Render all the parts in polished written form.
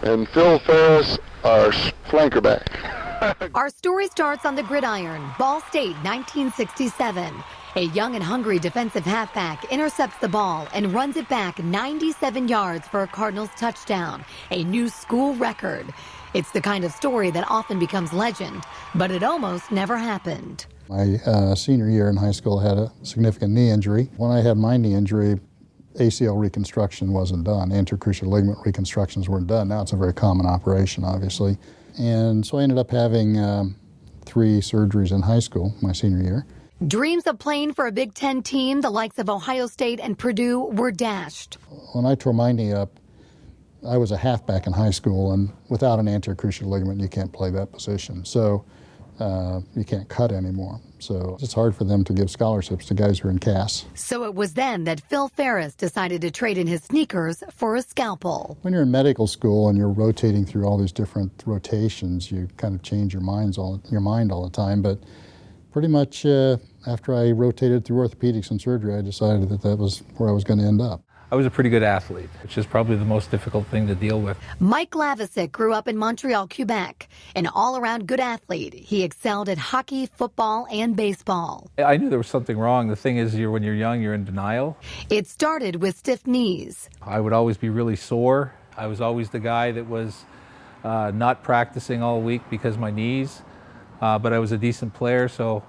and Phil Faris, our flanker back. Our story starts on the gridiron, Ball State, 1967. A young and hungry defensive halfback intercepts the ball and runs it back 97 yards for a Cardinals touchdown, a new school record. It's the kind of story that often becomes legend, but it almost never happened. My senior year in high school, I had a significant knee injury. When I had my knee injury, ACL reconstruction wasn't done. Anterior cruciate ligament reconstructions weren't done. Now it's a very common operation, obviously. And so I ended up having 3 surgeries in high school, my senior year. Dreams of playing for a Big Ten team, the likes of Ohio State and Purdue, were dashed. When I tore my knee up, I was a halfback in high school, and without an anterior cruciate ligament, you can't play that position. So you can't cut anymore. So it's hard for them to give scholarships to guys who are in casts. So it was then that Phil Faris decided to trade in his sneakers for a scalpel. When you're in medical school and you're rotating through all these different rotations, you kind of change your mind all the time. But pretty much after I rotated through orthopedics and surgery, I decided that was where I was going to end up. I was a pretty good athlete, which is probably the most difficult thing to deal with. Mike Lavisick grew up in Montreal, Quebec. An all-around good athlete, he excelled at hockey, football, and baseball. I knew there was something wrong. The thing is, when you're young, you're in denial. It started with stiff knees. I would always be really sore. I was always the guy that was not practicing all week because of my knees, but I was a decent player, so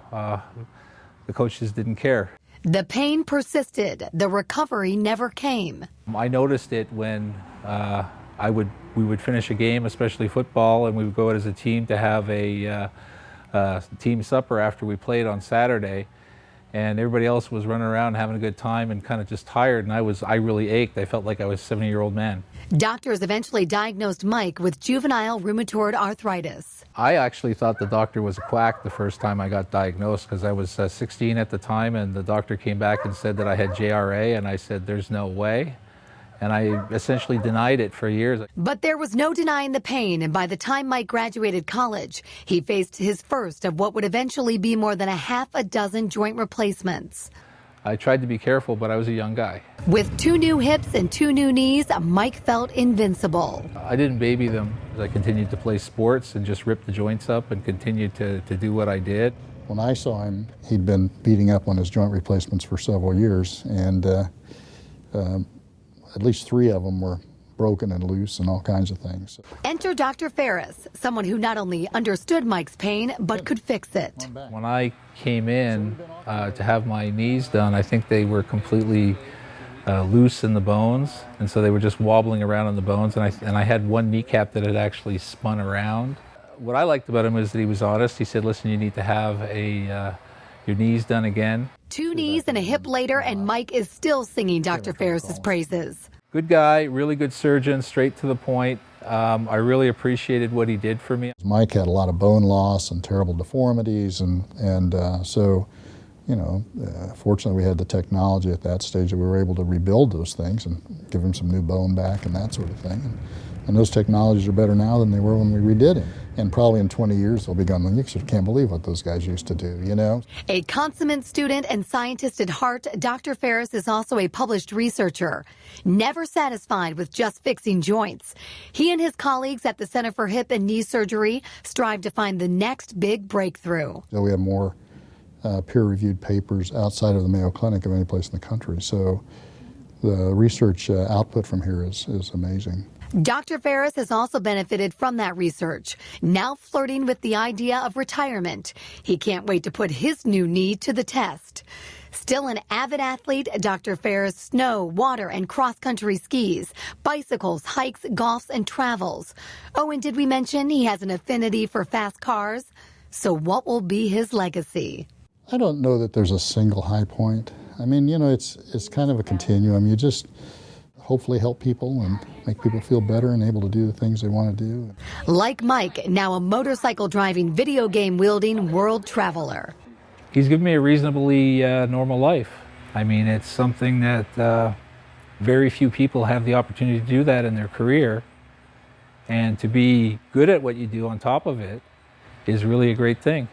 the coaches didn't care. The pain persisted. The recovery never came. I noticed it when we would finish a game, especially football, and we would go out as a team to have a team supper after we played on Saturday, and everybody else was running around having a good time and kind of just tired, and I really ached. I felt like I was a 70-year-old man. Doctors eventually diagnosed Mike with juvenile rheumatoid arthritis. I actually thought the doctor was a quack the first time I got diagnosed because I was 16 at the time, and the doctor came back and said that I had JRA, and I said, there's no way. And I essentially denied it for years. But there was no denying the pain, and by the time Mike graduated college, he faced his first of what would eventually be more than a half a dozen joint replacements. I tried to be careful, but I was a young guy. With 2 new hips and 2 new knees, Mike felt invincible. I didn't baby them. I continued to play sports and just rip the joints up and continued to do what I did. When I saw him, he'd been beating up on his joint replacements for several years, and at least 3 of them were broken and loose and all kinds of things. Enter Dr. Faris, someone who not only understood Mike's pain, but could fix it. When I came in to have my knees done, I think they were completely loose in the bones, and so they were just wobbling around in the bones, and I had one kneecap that had actually spun around. What I liked about him is that he was honest. He said, listen, you need to have your knees done again. 2 knees and a hip later, and Mike is still singing Dr. Faris's praises. Good guy, really good surgeon, straight to the point. I really appreciated what he did for me. Mike had a lot of bone loss and terrible deformities, and so, you know, fortunately we had the technology at that stage that we were able to rebuild those things and give him some new bone back and that sort of thing. And those technologies are better now than they were when we redid him. And probably in 20 years they'll be gone. You can't believe what those guys used to do, you know? A consummate student and scientist at heart, Dr. Faris is also a published researcher. Never satisfied with just fixing joints, he and his colleagues at the Center for Hip and Knee Surgery strive to find the next big breakthrough. So we have more peer-reviewed papers outside of the Mayo Clinic of any place in the country. So the research output from here is amazing. Dr. Faris has also benefited from that research, now flirting with the idea of retirement. He can't wait to put his new knee to the test. Still an avid athlete, Dr. Faris snow, water, and cross-country skis, bicycles, hikes, golfs, and travels. Oh, and did we mention he has an affinity for fast cars? So what will be his legacy? I don't know that there's a single high point. I mean, you know, it's kind of a continuum. You just hopefully help people and make people feel better and able to do the things they want to do. Like Mike, now a motorcycle driving, video game wielding world traveler. He's given me a reasonably normal life. I mean, it's something that very few people have the opportunity to do that in their career. And to be good at what you do on top of it is really a great thing.